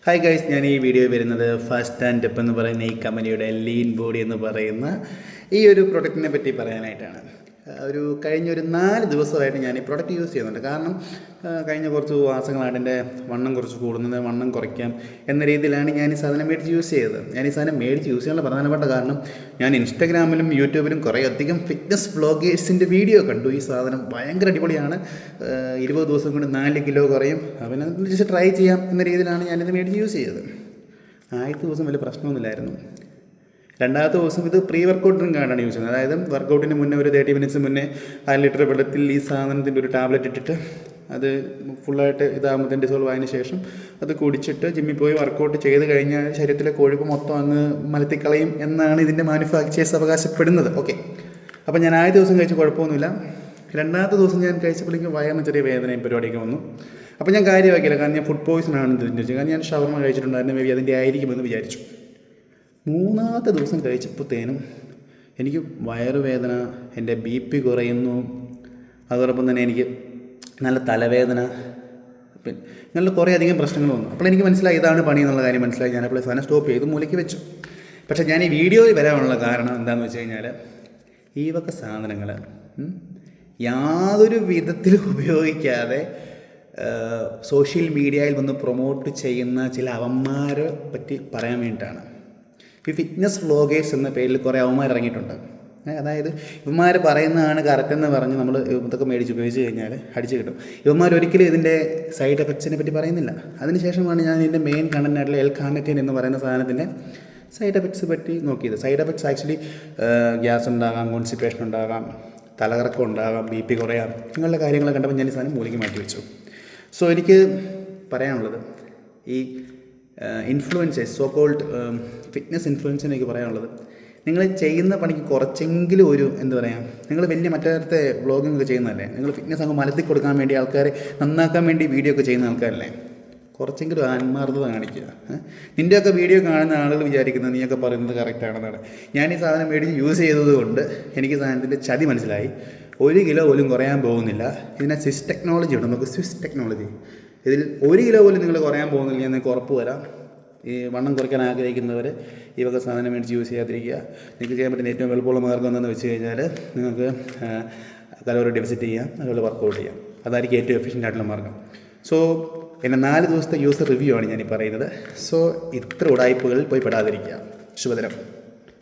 Hi guys, ഞാൻ ഈ video വരുന്നത് ഫസ്റ്റ് ആൻഡ് ടിപ്പ് എന്ന് പറയുന്ന ഈ കമ്പനിയുടെ ലീൻ ബോഡി എന്ന് പറയുന്ന ഈ ഒരു പ്രൊഡക്റ്റിനെ പറ്റി പറയാനായിട്ടാണ്. കഴിഞ്ഞൊരു 4 ദിവസമായിട്ട് ഞാൻ ഈ പ്രൊഡക്റ്റ് യൂസ് ചെയ്യുന്നുണ്ട്. കാരണം കഴിഞ്ഞ കുറച്ച് മാസങ്ങളായിട്ട് എൻ്റെ വണ്ണം കുറച്ച് കൂടുന്നത്, വണ്ണം കുറയ്ക്കാം എന്ന രീതിയിലാണ് ഞാൻ ഈ സാധനം മേടിച്ച് യൂസ് ചെയ്തത്. ഞാൻ ഈ സാധനം മേടിച്ച് യൂസ് ചെയ്യാനുള്ള പ്രധാനപ്പെട്ട കാരണം, ഞാൻ ഇൻസ്റ്റാഗ്രാമിലും യൂട്യൂബിലും കുറേ അധികം ഫിറ്റ്നസ് വ്ളോഗേഴ്സിൻ്റെ വീഡിയോ കണ്ടു. ഈ സാധനം ഭയങ്കര അടിപൊളിയാണ്, 20 ദിവസം കൊണ്ട് 4 കിലോ കുറയും, അവനെ ജസ്റ്റ് ട്രൈ ചെയ്യാം എന്ന രീതിയിലാണ് ഞാനിത് മേടിച്ച് യൂസ് ചെയ്തത്. ആദ്യത്തെ ദിവസം വലിയ പ്രശ്നമൊന്നുമില്ലായിരുന്നു. രണ്ടാമത്തെ ദിവസം ഇത് പ്രീ വർക്കൗട്ട് ഡ്രിങ്കാണ് യൂസ് ചെയ്യുന്നത്. അതായത് വർക്കൗട്ടിന് മുന്നേ ഒരു 30 മിനിറ്റ്സ് മുന്നേ 1 ലിറ്റർ വെള്ളത്തിൽ ഈ സാധനത്തിൻ്റെ ഒരു ടാബ്ലറ്റ് ഇട്ടിട്ട് അത് ഫുള്ളായിട്ട് ഇതാകുമ്പോൾ ഡിസോൾവ് ആയതിനു ശേഷം അത് കുടിച്ചിട്ട് ജിമ്മിൽ പോയി വർക്കൗട്ട് ചെയ്ത് കഴിഞ്ഞാൽ ശരീരത്തിലെ കൊഴുപ്പ് മൊത്തം അങ്ങ് മലത്തിക്കളയും എന്നാണ് ഇതിൻ്റെ മാനുഫാക്ചേഴ്സ് അവകാശപ്പെടുന്നത്. ഓക്കെ, അപ്പോൾ ഞാൻ ആദ്യ ദിവസം കഴിച്ച് കുഴപ്പമൊന്നുമില്ല. രണ്ടാമത്തെ ദിവസം ഞാൻ കഴിച്ചപ്പോഴേക്കും വയറിന് ചെറിയ വേദനയും പരിപാടിയൊക്കെ വന്നു. അപ്പോൾ ഞാൻ കാര്യമാക്കിയില്ല, കാരണം ഞാൻ ഫുഡ് പോയിസൺ ആണെന്ന് ചിന്തിച്ചു. കാരണം ഞാൻ ഷവർമ കഴിച്ചിട്ടുണ്ടായിരുന്നു, മേ ബി അതിൻ്റെ ആയിരിക്കുമെന്ന് വിചാരിച്ചു. മൂന്നാമത്തെ ദിവസം കഴിച്ചപ്പോഴത്തേനും എനിക്ക് വയറുവേദന, എൻ്റെ BP കുറയുന്നു, അതോടൊപ്പം തന്നെ എനിക്ക് നല്ല തലവേദന, പിന്നെ ഇങ്ങനെയുള്ള കുറേ അധികം പ്രശ്നങ്ങൾ വന്നു. അപ്പോൾ എനിക്ക് മനസ്സിലായി ഇതാണ് പണി എന്നുള്ള കാര്യം മനസ്സിലായി. ഞാനപ്പോൾ സാധനം സ്റ്റോപ്പ് ചെയ്ത് മൂലയ്ക്ക് വെച്ചു. പക്ഷേ ഞാൻ ഈ വീഡിയോയിൽ വരാനുള്ള കാരണം എന്താണെന്ന് വെച്ച് കഴിഞ്ഞാൽ, ഈ വക സാധനങ്ങൾ യാതൊരു വിധത്തിലും ഉപയോഗിക്കാതെ സോഷ്യൽ മീഡിയയിൽ വന്ന് പ്രൊമോട്ട് ചെയ്യുന്ന ചില അവന്മാരെ പറ്റി പറയാൻ വേണ്ടിയിട്ടാണ്. ഈ ഫിറ്റ്നസ് വ്ളോഗേഴ്സ് എന്ന പേരിൽ കുറേ അവന്മാർ ഇറങ്ങിയിട്ടുണ്ട്. അതായത് ഇവന്മാർ പറയുന്നതാണ് കറക്റ്റ് എന്ന് പറഞ്ഞ് നമ്മൾ ഇതൊക്കെ മേടിച്ച് ഉപയോഗിച്ച് കഴിഞ്ഞാൽ അടിച്ച് കിട്ടും. ഇവന്മാർ ഒരിക്കലും ഇതിൻ്റെ സൈഡ് എഫക്ട്സിനെ പറ്റി പറയുന്നില്ല. അതിനുശേഷമാണ് ഞാൻ ഇതിൻ്റെ മെയിൻ കണ്ടൻ്റായിട്ടുള്ള L-കാർണിറ്റിൻ എന്ന് പറയുന്ന സാധനത്തിൻ്റെ സൈഡ് എഫക്ട്സ് പറ്റി നോക്കിയത്. സൈഡ് എഫക്ട്സ് ആക്ച്വലി ഗ്യാസ് ഉണ്ടാകാം, കോൺസ്റ്റിപ്പേഷൻ ഉണ്ടാകാം, തലകറക്കം ഉണ്ടാകാം, BP കുറയാം, ഇങ്ങനെയുള്ള കാര്യങ്ങളൊക്കെ കണ്ടപ്പോൾ ഞാൻ ഈ സാധനം മൂലയ്ക്ക് മാറ്റി വെച്ചു. സോ എനിക്ക് പറയാനുള്ളത്, ഈ ഇൻഫ്ലുവൻസേഴ്സ്, സോ കോൾഡ് ഫിറ്റ്നസ് ഇൻഫ്ലുവൻസിന് എനിക്ക് പറയാനുള്ളത്, നിങ്ങൾ ചെയ്യുന്ന പണിക്ക് കുറച്ചെങ്കിലും ഒരു എന്താ പറയുക, നിങ്ങൾ വലിയ മറ്റേ വ്ളോഗിങ് ഒക്കെ ചെയ്യുന്നതല്ലേ, നിങ്ങൾ ഫിറ്റ്നസ് അങ്ങ് മലത്തി കൊടുക്കാൻ വേണ്ടി, ആൾക്കാരെ നന്നാക്കാൻ വേണ്ടി വീഡിയോ ഒക്കെ ചെയ്യുന്ന ആൾക്കാരല്ലേ, കുറച്ചെങ്കിലും ആത്മാർത്ഥത കാണിക്കുക. നിൻ്റെയൊക്കെ വീഡിയോ കാണുന്ന ആളുകൾ വിചാരിക്കുന്നത് നീയൊക്കെ പറയുന്നത് കറക്റ്റാണെന്നാണ്. ഞാൻ ഈ സാധനം മേടിച്ച് യൂസ് ചെയ്തത് കൊണ്ട് എനിക്ക് സാധനത്തിൻ്റെ ചതി മനസ്സിലായി. 1 കിലോ പോലും കുറയാൻ പോകുന്നില്ല. ഇതിനെ സ്വിസ് ടെക്നോളജി ഉണ്ട്, നമുക്ക് സ്വിസ് ടെക്നോളജി. ഇതിൽ 1 കിലോ പോലും നിങ്ങൾ കുറയാൻ പോകുന്നില്ല, ഞാൻ നിങ്ങൾക്ക് ഉറപ്പ് തരാം. ഈ വണ്ണം കുറയ്ക്കാൻ ആഗ്രഹിക്കുന്നവർ ഈ വക സാധനം മേടിച്ച് യൂസ് ചെയ്യാതിരിക്കുക. നിങ്ങൾക്ക് ചെയ്യാൻ പറ്റുന്ന ഏറ്റവും എളുപ്പമുള്ള മാർഗ്ഗം എന്താണെന്ന് വെച്ച് കഴിഞ്ഞാൽ, നിങ്ങൾക്ക് കലോറി ഡെഫിസിറ്റ് ചെയ്യാം, അതുപോലെ വർക്കൗട്ട് ചെയ്യാം. അതായിരിക്കും ഏറ്റവും എഫിഷ്യൻ്റ് ആയിട്ടുള്ള മാർഗ്ഗം. സോ എൻ്റെ 4 ദിവസത്തെ യൂസർ റിവ്യൂ ആണ് ഞാനീ പറയുന്നത്. സോ ഇത്ര ഉടായ്പകളിൽ പോയി പെടാതിരിക്കുക. ശുഭദിനം.